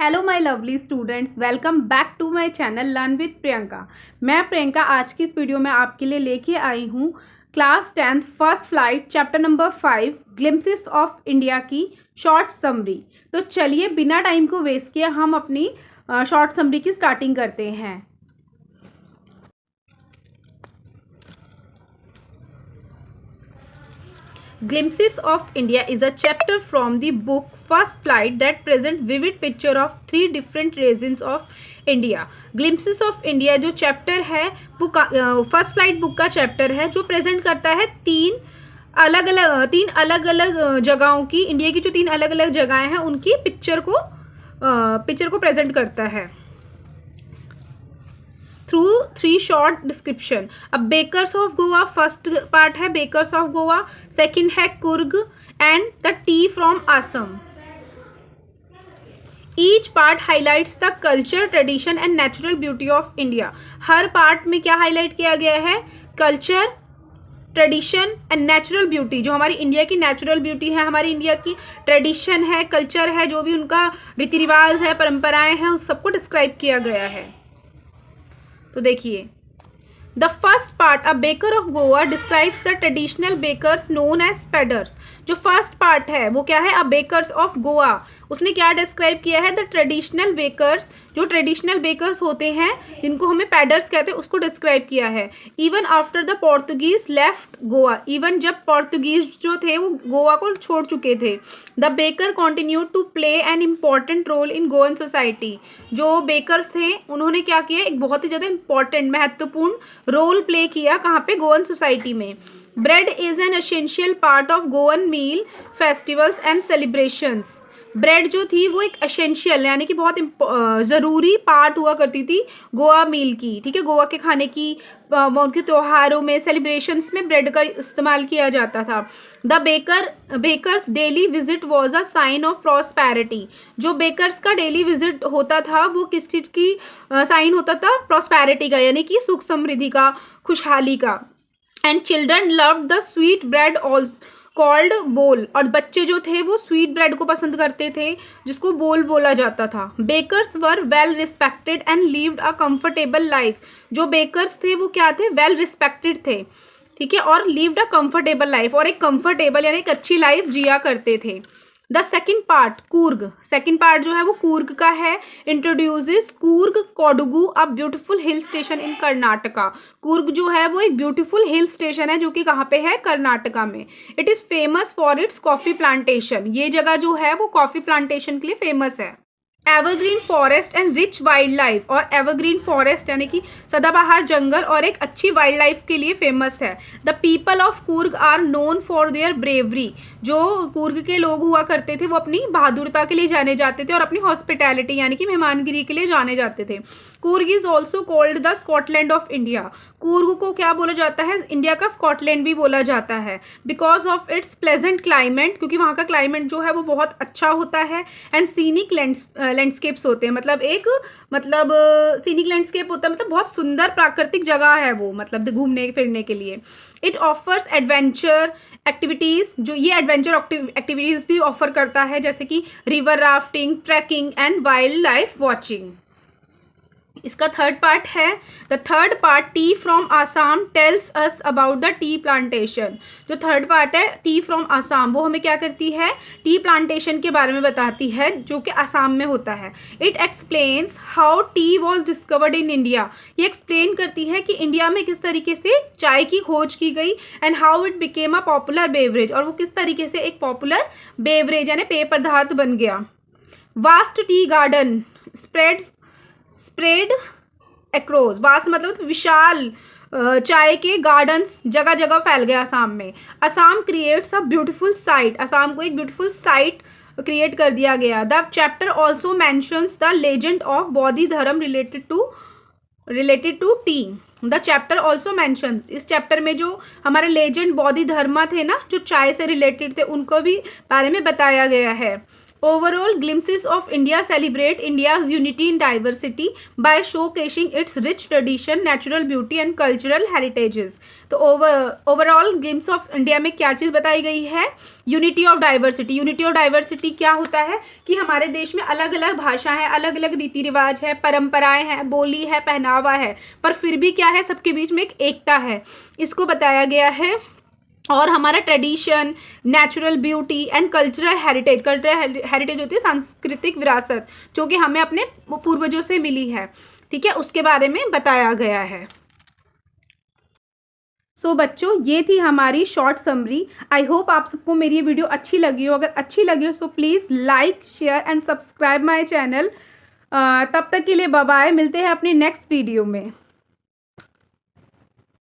Hello my lovely students, welcome back to my channel learn with Priyanka. मैं प्रियंका आज की इस वीडियो में आपके लिए लेके आई हूँ class 10th first flight chapter number 5 glimpses of India की शॉर्ट समरी। तो चलिए बिना टाइम को वेस्ट किए हम अपनी शॉर्ट समरी की स्टार्टिंग करते हैं। Glimpses of India is a chapter from the book First Flight that presents vivid picture of three different regions of India. Glimpses of India जो चैप्टर है बुक फर्स्ट फ्लाइट बुक का chapter है जो present करता है तीन अलग अलग जगहों की, इंडिया की जो तीन अलग अलग जगहें हैं उनकी पिक्चर को प्रेजेंट करता है थ्रू 3 शॉर्ट डिस्क्रिप्शन। अब bakers of Goa first part है बेकर्स ऑफ गोवा, सेकंड है Coorg and the tea from Assam. Each part highlights the culture, tradition and natural beauty of India. हर पार्ट में क्या हाईलाइट किया गया है? Culture, tradition and natural beauty. जो हमारी इंडिया की नेचुरल ब्यूटी है, हमारी इंडिया की ट्रेडिशन है, कल्चर है, जो भी उनका रीति रिवाज है, परंपराएं हैं, उस सबको डिस्क्राइब किया गया है। तो देखिए, the first part a baker of Goa describes the traditional bakers known as paders. जो फर्स्ट पार्ट है वो क्या है? A bakers of Goa. उसने क्या डिस्क्राइब किया है? द ट्रेडिशनल बेकर्स, जो ट्रेडिशनल बेकर्स होते हैं जिनको हमें पैडर्स कहते हैं, उसको डिस्क्राइब किया है। Even after the Portuguese left Goa, even जब पोर्तुगीज जो थे वो गोवा को छोड़ चुके थे। The baker continued to play an important role in Goan society. जो बेकर्स थे उन्होंने क्या किया? एक बहुत ही ज़्यादा इंपॉर्टेंट, महत्वपूर्ण रोल प्ले किया। कहाँ पे? गोवन सोसाइटी में। Bread is an essential part of Goan meal, festivals and celebrations. Bread जो थी वो एक एसेंशियल यानी कि बहुत ज़रूरी पार्ट हुआ करती थी गोवा मील की, ठीक है, गोवा के खाने की। उनके त्योहारों में, सेलिब्रेशंस में ब्रेड का इस्तेमाल किया जाता था। The bakers daily visit was a sign of prosperity. जो बेकर्स का डेली विजिट होता था वो किस चीज़ की साइन होता था? प्रॉस्पेरिटी का, यानी कि सुख समृद्धि का, खुशहाली का। And children loved the sweet bread called बोल। और बच्चे जो थे वो स्वीट ब्रेड को पसंद करते थे जिसको बोल बोला जाता था। Bakers were well respected and lived a comfortable life. जो बेकर्स थे वो क्या थे? वेल रिस्पेक्टेड थे, ठीक है, और लिव्ड अ कंफर्टेबल लाइफ, और एक कंफर्टेबल यानी एक अच्छी लाइफ जिया करते थे। The second part Coorg, second part जो है वो कूर्ग का है। Introduces Coorg Kodagu, a beautiful hill station इन कर्नाटका। कूर्ग जो है वो एक ब्यूटीफुल हिल स्टेशन है जो कि कहाँ पे है? कर्नाटका में। It is famous for its coffee plantation. ये जगह जो है वो कॉफ़ी प्लांटेशन के लिए फेमस है। Evergreen forest and rich wild life, और एवरग्रीन फॉरेस्ट यानी कि सदाबहार जंगल और एक अच्छी वाइल्ड लाइफ के लिए फेमस है। The people of Coorg are known for their bravery. जो कूर्ग के लोग हुआ करते थे वो अपनी बहादुरता के लिए जाने जाते थे और अपनी हॉस्पिटैलिटी यानी कि मेहमानगिरी के लिए जाने जाते थे। Coorg is also called the Scotland of India. Coorg को क्या बोला जाता है? इंडिया का स्कॉटलैंड भी बोला जाता है। Because of its pleasant climate, क्योंकि वहाँ का क्लाइमेट जो है वो बहुत अच्छा होता है। एंड सीनिक लैंडस्केप्स होते हैं, मतलब सीनिक लैंडस्केप होता है, मतलब बहुत सुंदर प्राकृतिक जगह है वो, मतलब घूमने फिरने के लिए। इट ऑफर्स एडवेंचर एक्टिविटीज़, जो ये एडवेंचर एक्टिविटीज़ भी ऑफर करता है, जैसे कि river rafting, trekking and wild life watching. इसका थर्ड पार्ट है, the third part tea from Assam tells us about the tea plantation. जो थर्ड पार्ट है टी फ्रॉम आसाम, वो हमें क्या करती है? टी प्लांटेशन के बारे में बताती है जो कि आसाम में होता है। It explains how T was discovered in India. ये एक्सप्लेन करती है कि इंडिया में किस तरीके से चाय की खोज की गई, and how it became a popular beverage, और वो किस तरीके से एक पॉपुलर बेवरेज यानी पेय पदार्थ बन गया। Vast tea garden spread across, vast मतलब विशाल चाय के गार्डन्स जगह जगह फैल गए असम में। Assam creates a beautiful sight, Assam को एक ब्यूटीफुल साइट क्रिएट कर दिया गया। The chapter also mentions the legend of बौद्ध धर्म related to tea. The chapter also mention, इस चैप्टर में जो हमारे लेजेंड बौद्ध धर्म थे ना, जो चाय से रिलेटेड थे, उनको भी बारे में बताया गया है। Overall glimpses of India celebrate India's unity in diversity by showcasing its rich tradition, natural beauty and cultural heritages. तो ओवरऑल ग्लिम्स ऑफ इंडिया में क्या चीज़ बताई गई है? Unity of diversity. Unity of diversity क्या होता है कि हमारे देश में अलग अलग भाषा है, अलग अलग रीति रिवाज है, परंपराएं हैं, बोली है, पहनावा है, पर फिर भी क्या है, सबके बीच में एक एकता है, इसको बताया गया है। और हमारा tradition, natural beauty and cultural heritage, cultural heritage होती है सांस्कृतिक विरासत जो कि हमें अपने पूर्वजों से मिली है, ठीक है, उसके बारे में बताया गया है। सो बच्चों, ये थी हमारी शॉर्ट समरी। आई होप आप सबको मेरी ये वीडियो अच्छी लगी हो। अगर अच्छी लगी हो so please like, share and subscribe my channel. तब तक के लिए बाय बाय, मिलते हैं अपनी नेक्स्ट वीडियो में।